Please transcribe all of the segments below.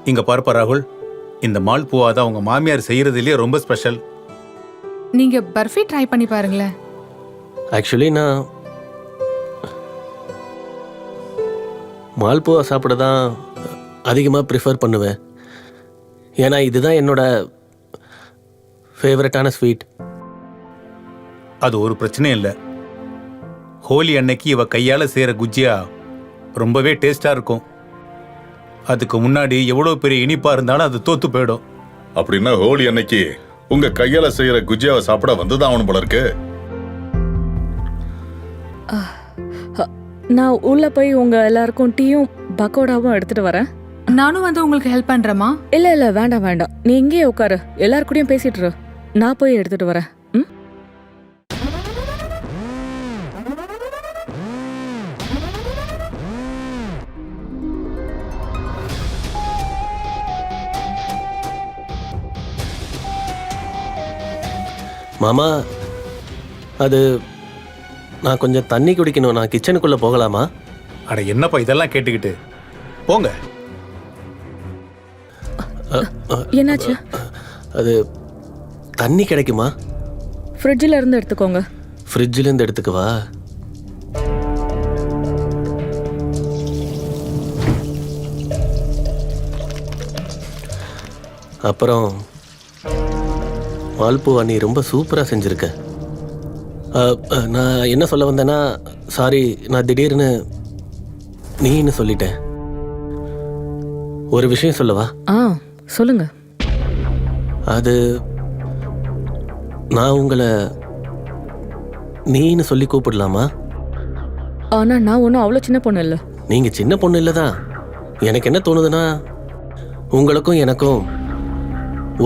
இங்க பார்ப்பா ராகுல், இந்த மால்புவா தான் உங்க மாமியார் செய்யறதுலயே ரொம்ப ஸ்பெஷல். நீங்க பர்ஃபி ட்ரை பண்ணி பாருங்களேன். ஆக்சுவலி நான் மால்புவா சாப்பிட தான் அதிகமாக ப்ரிஃபர் பண்ணுவேன். ஏன்னா இதுதான் என்னோட ஃபேவரட்டான ஸ்வீட். அது ஒரு பிரச்சனையும் இல்லை. ஹோலி அன்னைக்கு இவ கையால செய்யற குஜியா ரொம்பவே டேஸ்டா இருக்கும். அதுக்கு முன்னாடி எவ்வளவு பெரிய இனிப்பா இருந்தாலும் அது தோத்து போயிடும். அப்படின்னா ஹோலி அன்னைக்கு உங்க கையால செய்யற குஜியாவை சாப்பிட வந்துதான் அவனு போல இருக்கு. நான் உள்ள போய் உங்க எல்லாருக்கும் டீயும் பக்கோடாவும் எடுத்துட்டு வரேன். நானும் வந்து உங்களுக்கு ஹெல்ப் பண்றேமா? இல்ல வேண்டாம் வேண்டாம், நீ இங்கேயே உட்காரு, எல்லாரு கூடயும் பேசிட்டு இரு. நான் போய் எடுத்துட்டு வரேன். மாமா, அது நான் கொஞ்சம் தண்ணி குடிக்கணும். நான் கிச்சனுக்குள்ளே போகலாமா? அட என்னப்பா இதெல்லாம் கேட்டுக்கிட்டு போங்க. என்னாச்சு? அது தண்ணி கிடைக்குமா? ஃப்ரிட்ஜில் இருந்து எடுத்துக்கோங்க. ஃப்ரிட்ஜிலேருந்து எடுத்துக்கவா? அப்புறம் மால்புவா நீ ரொம்ப சூப்பராக செஞ்சுருக்க. நான் என்ன சொல்ல வந்தேன்னா, சாரி, நான் திடீர்னு நீன்னு சொல்லிட்டேன். ஒரு விஷயம் சொல்லவா? சொல்லுங்க. அது நான் உங்களை நீன்னு சொல்லி கூப்பிடலாமா? ஆனா நான் ஒன்றும் அவ்வளோ சின்ன பொண்ணு இல்லை. நீங்கள் சின்ன பொண்ணு இல்லை தான். எனக்கு என்ன தோணுதுன்னா, உங்களுக்கும் எனக்கும்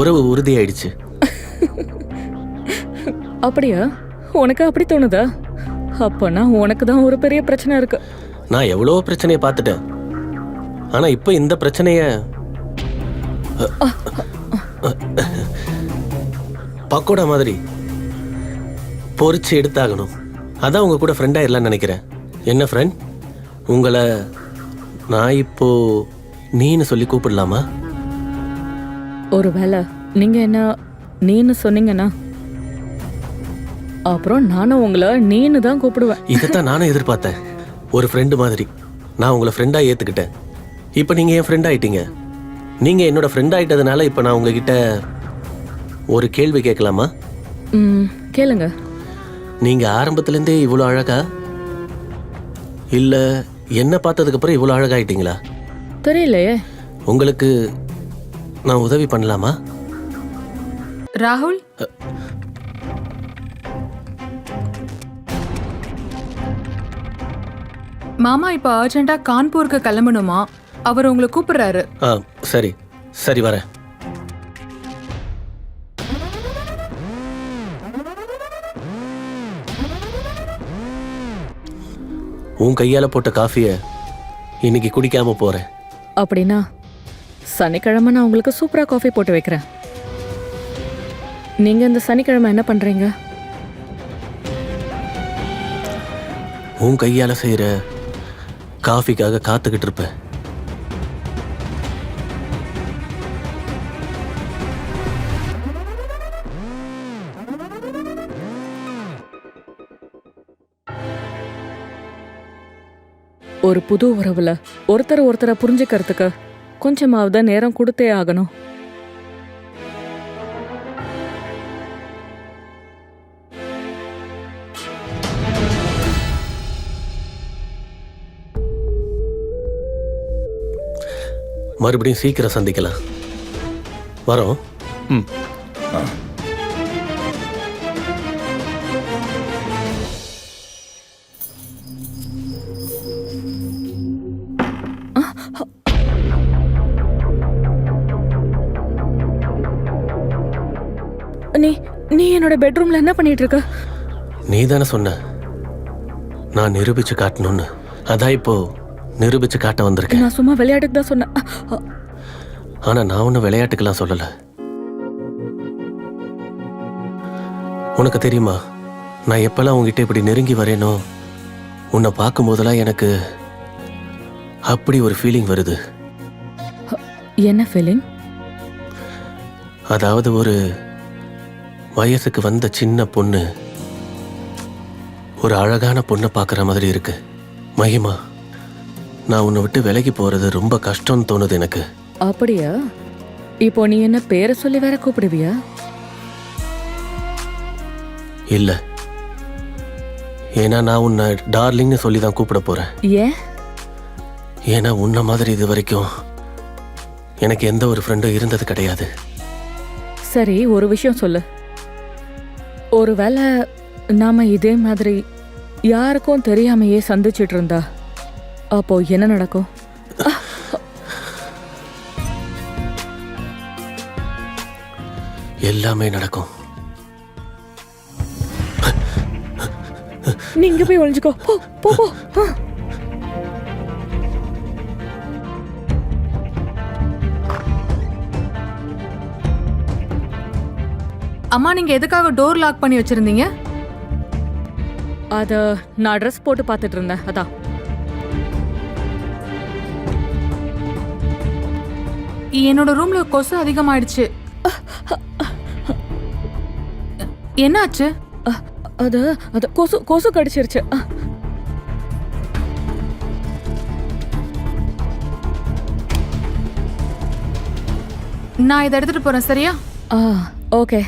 உறவு உறுதியாயிடுச்சு. அப்படியா? உனக்கு அப்படி தோணுதா? அப்பனா உனக்கு தான் ஒரு பெரிய பிரச்சனை இருக்கு. நான் எவ்வளோ பிரச்சனையை பார்த்துட்டேன். ஆனால் இப்போ இந்த பிரச்சனைய பக்கோடா மாதிரி பொறிச்சு எடுத்தாகணும். அதான் உங்க கூட ஃப்ரெண்ட் ஆயிடலான்னு நினைக்கிறேன். என்ன ஃப்ரெண்ட், உங்களை நான் இப்போ நீன்னு சொல்லி கூப்பிடலாமா? ஒரு வேளை நீங்க என்ன நீன்னு சொன்னீங்கன்னா அப்புறம் நானும் உங்களை நீன்னு தான் கூப்பிடுவேன். இதைத்தான் நானும் எதிர்பார்த்தேன். ஒரு ஃப்ரெண்டு மாதிரி நான் உங்களை ஃப்ரெண்டாக ஏற்றுக்கிட்டேன். இப்போ நீங்கள் என் ஃப்ரெண்ட் ஆயிட்டீங்க. நீங்கள் என்னோட ஃப்ரெண்ட் ஆயிட்டதுனால இப்போ நான் உங்ககிட்ட ஒரு கேள்வி கேட்கலாமா? கேளுங்க. நீங்கள் ஆரம்பத்துலேருந்தே இவ்வளோ அழகா, இல்லை என்ன பார்த்ததுக்கப்புறம் இவ்வளோ அழகாயிட்டீங்களா? தெரியலையே. உங்களுக்கு நான் உதவி பண்ணலாமா? ராகுல், மாமா இப்ப அர்ஜென்ட்டா கான்பூருக்கு கிளம்பணுமா? அவர் உங்களை கூப்பிடுறாரு. சரி சரி, வரேன். உன் கையால போட்ட காஃபியை இன்னைக்கு குடிக்காம போறேன். அப்படின்னா சனிக்கிழமை நான் உங்களுக்கு சூப்பரா காஃபி போட்டு வைக்கிறேன். நீங்க இந்த சனிக்கிழமை என்ன பண்றீங்க? உன் கையால செய்யற காஃபிக்காக காத்துக்கிட்டு இருப்பேன். ஒரு புது உறவுல ஒருத்தரை புரிஞ்சுக்கிறதுக்கு கொஞ்சமாவது நேரம் கொடுத்தே ஆகணும். மறுபடியும் சீக்கிரம் சந்திக்கலாம். வரோம். நீ என்னோட பெட்ரூம்ல என்ன பண்ணிட்டு இருக்க? நீ தானே சொன்ன நான் நிரூபிச்சு காட்டணும்னு. அதான் இப்போ நிரூபிச்சு காட்ட வந்திருக்கேன். நான் சும்மா விளையாட்டுக்கு தான் சொன்னேன். ஆனா நான் ஒன்னும் விளையாட்டுக்கெல்லாம் சொல்லல. உனக்கு தெரியுமா, நான் எப்பெல்லாம் உங்ககிட்ட இப்படி நெருங்கி வரேனோ, உன்னை பார்க்கும் போதெல்லாம் எனக்கு அப்படி ஒரு ஃபீலிங் வருது. என்ன ஃபீலிங்? அதாவது ஒரு வயசுக்கு வந்த சின்ன பொண்ணு ஒரு அழகான பொண்ணை பார்க்குற மாதிரி இருக்கு. மகிமா, நான் உன்னை விட்டு விலகி போறது ரொம்ப கஷ்டம்னு தோணுது எனக்கு. அப்படியா? இப்போ நீ என்ன பேரை சொல்லி வேற கூப்பிடுவியா? இல்ல, ஏன்னா நான் உன்னை டார்லிங்னு சொல்லி தான் கூப்பிட போறேன். ஏன்? ஏன்னா உன்ன மாதிரி இது வரைக்கும் எனக்கு எந்த ஒரு ஃப்ரெண்டும் இருந்தது கிடையாது. சரி, ஒரு விஷயம் சொல்லு. ஒருவேளை நாம இதே மாதிரி யாருக்கும் தெரியாமையே சந்திச்சிட்டு இருந்தா அப்போ என்ன நடக்கும்? எல்லாமே நடக்கும். நீங்க போய் ஒளிஞ்சுக்கோ. போ போ போ. அம்மா, நீங்க எதுக்காக டோர் லாக் பண்ணி வச்சிருந்தீங்க? அத நான் ட்ரெஸ் போட்டு பார்த்துட்டு இருந்தேன், அதான். என்னோட ரூம்ல கொசு அதிகமாயிடுச்சு. என்னாச்சு? அது அது கொசு கொசு கடிச்சிருச்சு. நான் இதை எடுத்துட்டு போறேன், சரியா? ஓகே.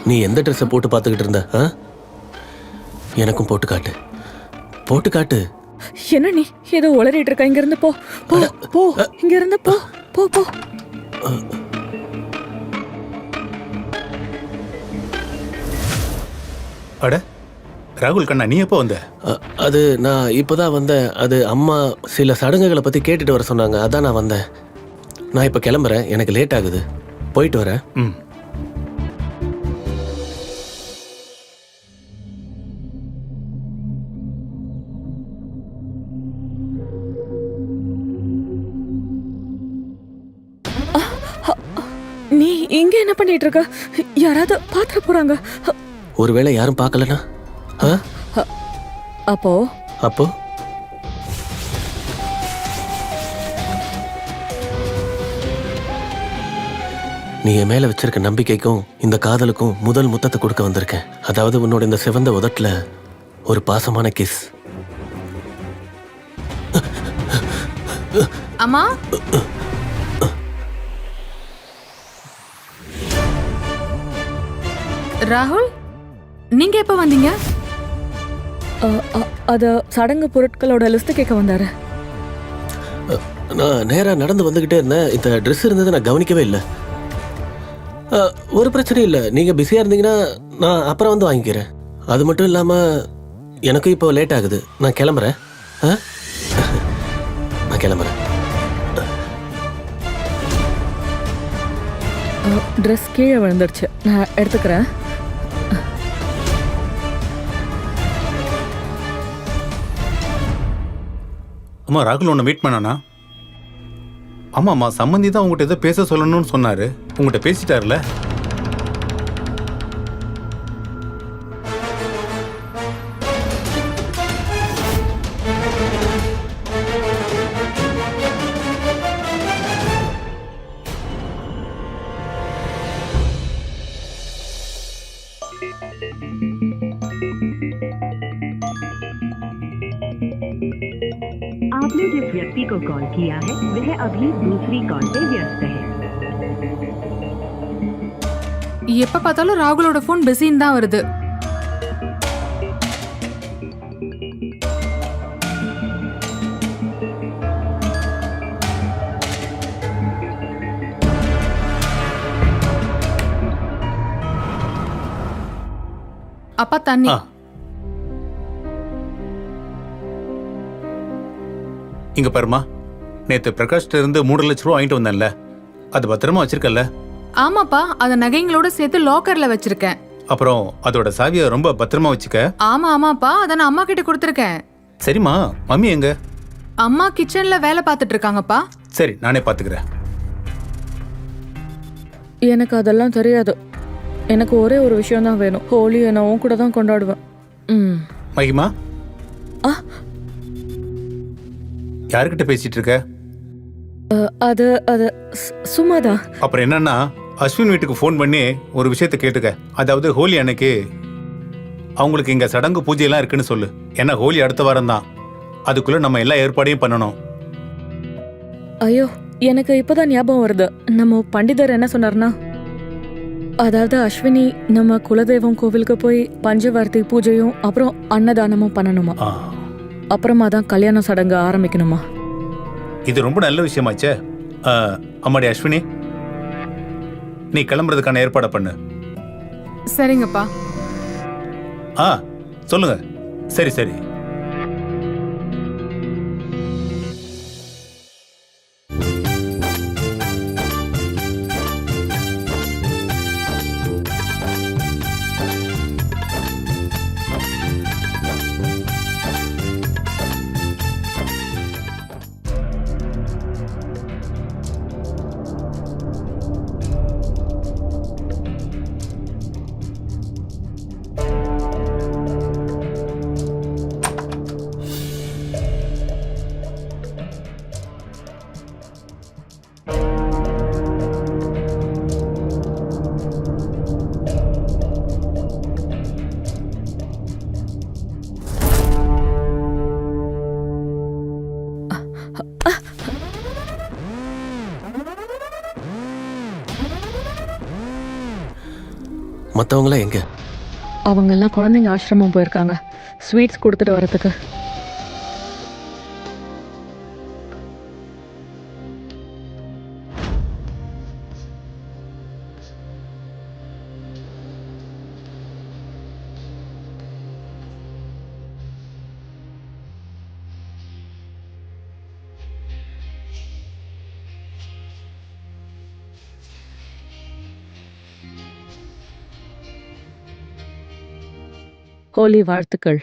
நீ எந்த ட்ரெஸ்ஸை போட்டு பார்த்துக்கிட்டு இருந்த? எனக்கும் போட்டு காட்டு, போட்டு காட்டு. என்ன நீ ஏதோ உளறிட்டு இருக்க? இங்க இருந்து போ போ போ. இங்க இருந்து போ போ போ. அட ராகுல் கண்ணா, நீ எப்போ வந்த? அது நான் இப்போதான் வந்தேன். அது அம்மா சில சடங்குகளை பற்றி கேட்டுட்டு வர சொன்னாங்க, அதான் நான் வந்தேன். நான் இப்போ கிளம்புறேன், எனக்கு லேட் ஆகுது. போயிட்டு வரேன். ம். நீ இங்க என்ன பண்ணிட்டு இருக்க? யாராவது பாத்துற போறாங்க. ஒருவேளை யாரும் பார்க்கலனா? அப்போ அப்போ நீ என் மேல வச்சிருக்க நம்பிக்கைக்கும் இந்த காதலுக்கும் முதல் முத்தத்தை கொடுக்க வந்திருக்கேன். அதாவது உன்னோட இந்த சிவந்த உதட்டுல ஒரு பாசமான கிஸ். அம்மா, ராகுல், நீங்க எப்ப வந்தீங்க? அத சடங்கு பொருட்களோட லிஸ்ட் கேட்க வந்தாரு. நான் நேராக நடந்து வந்துக்கிட்டே இருந்தேன். இந்த ட்ரெஸ் இருந்தது நான் கவனிக்கவே இல்லை. ஒரு பிரச்சனையும் இல்லை, நீங்கள் பிஸியாக இருந்தீங்கன்னா நான் அப்புறம் வந்து வாங்கிக்கிறேன். அது மட்டும் இல்லாமல் எனக்கும் இப்போ லேட் ஆகுது, நான் கிளம்புறேன். நான் கிளம்புறேன். ட்ரெஸ் கீழே விழுந்துருச்சு, நான் எடுத்துக்கிறேன். அம்மா, ராகுல் உன்னை மீட் பண்ணானா? ஆமாம்மா, சம்மந்தி தான் உங்கள்கிட்ட ஏதோ பேச சொல்லணும்னு சொன்னாரு. உங்கள்கிட்ட பேசிட்டார்ல? आपने जिस व्यक्ति को कॉल किया है वह अभी दूसरी कॉल पे व्यस्त है. எப்ப பார்த்தாலும் ராகுலோட போன் பிஸின்னு தான் வருது. அப்பா, தண்ணி. இங்க பாருமா, நேத்து பிரகாஷ்ட இருந்து 3 லட்சம் ரூபா வாங்கிட்டு வந்தேன்ல, அது பத்திரமா வச்சிருக்கல? ஆமாப்பா, அத நகைங்களோட சேர்த்து லாக்கர்ல வச்சிருக்கேன். அப்புறம் அதோட சாவியை ரொம்ப பத்திரமா வச்சுக்க. ஆமாப்பா, அத நான் அம்மா கிட்ட கொடுத்துருக்கேன். சரிம்மா, மம்மி எங்க? அம்மா கிச்சன்ல வேலை பார்த்துட்டு இருக்காங்கப்பா. சரி, நானே பாத்துக்கிறேன். எனக்கு அதெல்லாம் தெரியாது. எனக்கு ஒரே ஒரு விஷயம் தான் வேணும். ஹோலி நான் உன் கூட தான் கொண்டாடுவேன். ம். மகிமா, ஆ, யாருக்கிட்ட பேசிட்டு இருக்க? அது அது சும்மாதான். அப்புறம் என்னன்னா, அஸ்வின் வீட்டுக்கு ஃபோன் பண்ணி ஒரு விஷயத்த கேட்டுக்க. அதாவது ஹோலி அன்னைக்கு அவங்களுக்கு இங்க சடங்கு பூஜையெல்லாம் இருக்குன்னு சொல்லு. ஏன்னா ஹோலி அடுத்த வாரம் தான். அதுக்குள்ள நம்ம எல்லா ஏற்பாடையும் பண்ணணும். ஐயோ, எனக்கு இப்பதான் ஞாபகம் வருது. நம்ம பண்டிதர் என்ன சொன்னார்னா, அதாவது அஸ்வினி நம்ம குலதெய்வம் கோவிலுக்கு போய் பஞ்சவர்த்தி பூஜையும் அப்புறம் அன்னதானமும் பண்ணணுமா. ஆ, அப்புறமா தான் கல்யாண சடங்கு ஆரம்பிக்கணுமா. இது ரொம்ப நல்ல விஷயமாச்சே. அம்மாடி அஸ்வினி, நீ கிளம்புறதுக்கான ஏற்பாடை பண்ணு. சரிங்கப்பா. ஆ, சொல்லுங்க. சரி சரி. மற்றவங்களாம் எங்க? அவங்க எல்லாம் குழந்தைங்க ஆசிரமம் போயிருக்காங்க ஸ்வீட்ஸ் கொடுத்துட்டு வரதுக்கு. ஹோலி வாழ்த்துக்கள்.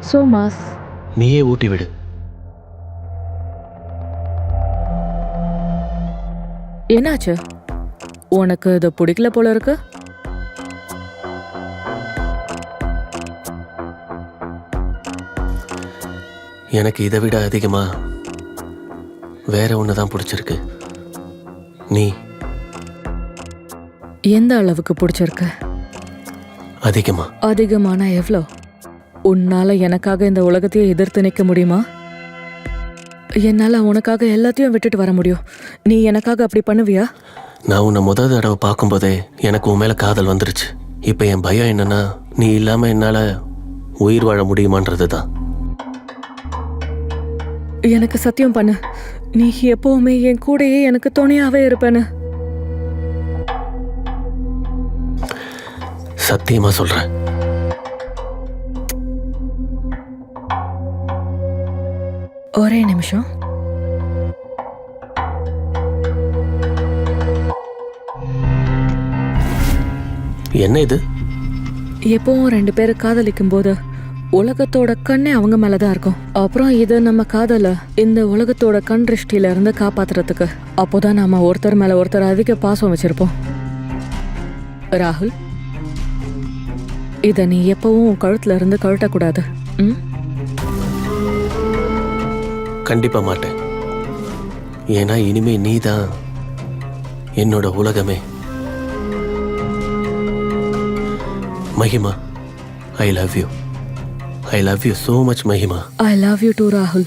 சோமாஸ், நீயே ஊட்டி விடு. என்னாச்சு? உனக்கு இது பிடிக்கல போல இருக்கு. எனக்கு இதை விட அதிகமா வேற ஒன்று தான் பிடிச்சிருக்கு. நீ எந்த அளவுக்கு பிடிச்சிருக்கு? அதிகமா. அதிகமான எவ்வளோ? உன்னால எனக்காக இந்த உலகத்தையே எதிர்த்து நிற்க முடியுமா? என்னால உனக்காக எல்லாத்தையும் விட்டுட்டு வர முடியும். நீ எனக்காக அப்படி பண்ணுவியா? நான் உன்னை முதல் தடவை பார்க்கும்போதே எனக்கு உன் மேலே காதல் வந்துருச்சு. இப்போ என் பயம் என்னன்னா, நீ இல்லாமல் என்னால் உயிர் வாழ முடியுமான்றது தான். எனக்கு சத்தியம் பண்ணு, நீ எப்பவுமே என் கூடயே எனக்கு துணையாவே இருப்பேன்னு. சத்தியமா சொல்றேன். ஒரே நிமிஷம். என்ன இது? எப்பவும் ரெண்டு பேரும் காதலிக்கும் போது உலகத்தோட கண்ணே அவங்க மேலதான் இருக்கும். அப்புறம் இது நம்ம காதல இந்த உலகத்தோட கண் திருஷ்டியில இருந்து காப்பாத்துறதுக்கு. அப்போதான் நாம ஒருத்தர் மேல ஒருத்தர் அதிக பாசம் வச்சிருப்போம். ராகுல், இத நீ எப்பவும் உன் கழுத்துல இருந்து கழட்டக்கூடாது. கண்டிப்பா மாட்டேன். ஏன்னா இனிமே நீ தான் என்னோட உலகமே. மகிமா, I love you. I love you so much, Mahima. I love you too, Rahul.